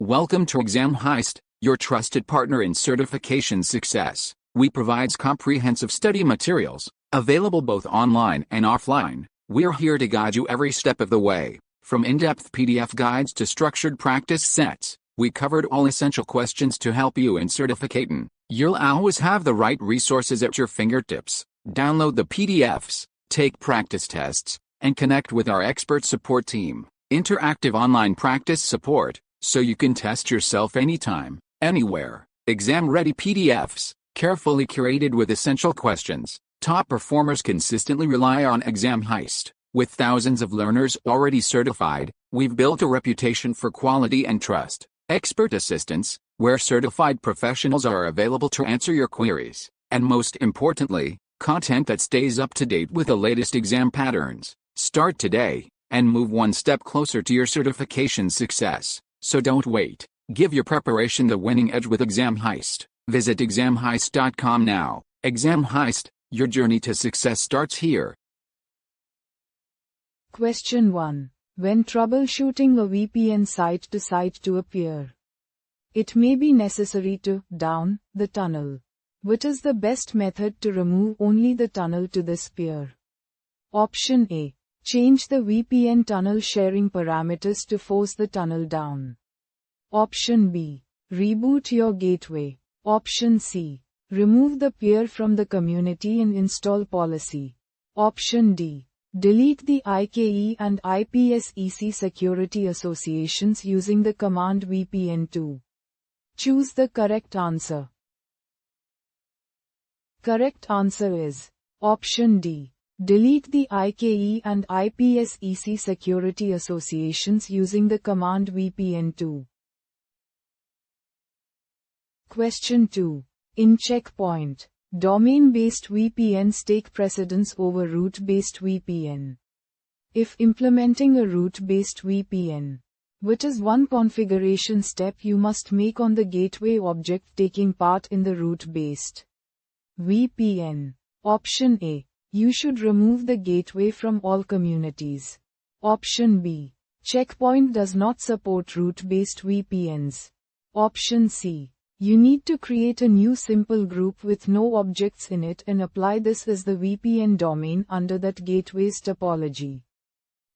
Welcome to Exam Heist, your trusted partner in certification success. We provide comprehensive study materials, available both online and offline. We're here to guide you every step of the way. From in-depth PDF guides to structured practice sets, we covered all essential questions to help you in certificating. You'll always have the right resources at your fingertips. Download the PDFs, take practice tests, and connect with our expert support team. Interactive online practice support, so you can test yourself anytime, anywhere. Exam-ready PDFs, carefully curated with essential questions. Top performers consistently rely on Exam Heist. With thousands of learners already certified, we've built a reputation for quality and trust. Expert assistance, where certified professionals are available to answer your queries. And most importantly, content that stays up to date with the latest exam patterns. Start today, and move one step closer to your certification success. So don't wait. Give your preparation the winning edge with Exam Heist. Visit examheist.com now. Exam Heist, your journey to success starts here. Question 1. When troubleshooting a VPN site to a peer, it may be necessary to down the tunnel. What is the best method to remove only the tunnel to this peer? Option A. Change the VPN tunnel sharing parameters to force the tunnel down. Option B. Reboot your gateway. Option C. Remove the peer from the community and install policy. Option D. Delete the IKE and IPsec security associations using the command VPN2. Choose the correct answer. Correct answer is Option D. Delete the IKE and IPsec security associations using the command VPN2. Question 2. In checkpoint, domain-based VPNs take precedence over route-based VPN. If implementing a route-based VPN, what is one configuration step you must make on the gateway object taking part in the route-based VPN? Option A. You should remove the gateway from all communities. Option B. Checkpoint does not support route-based VPNs. Option C. You need to create a new simple group with no objects in it and apply this as the VPN domain under that gateway's topology.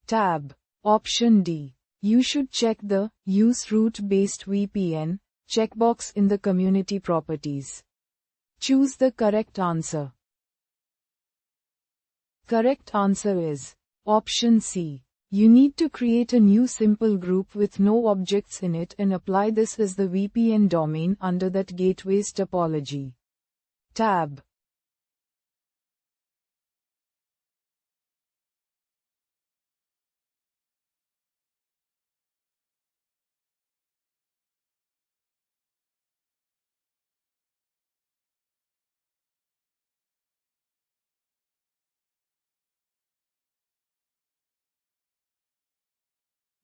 Tab. Option D. You should check the Use Route-Based VPN checkbox in the community properties. Choose the correct answer. Correct answer is Option C. You need to create a new simple group with no objects in it and apply this as the VPN domain under that gateway's topology. Tab.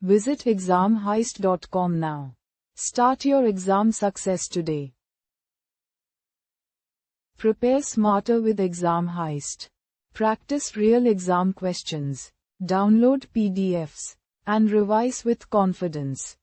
Visit examheist.com now. Start your exam success today. Prepare smarter with Exam Heist. Practice real exam questions. Download PDFs and revise with confidence.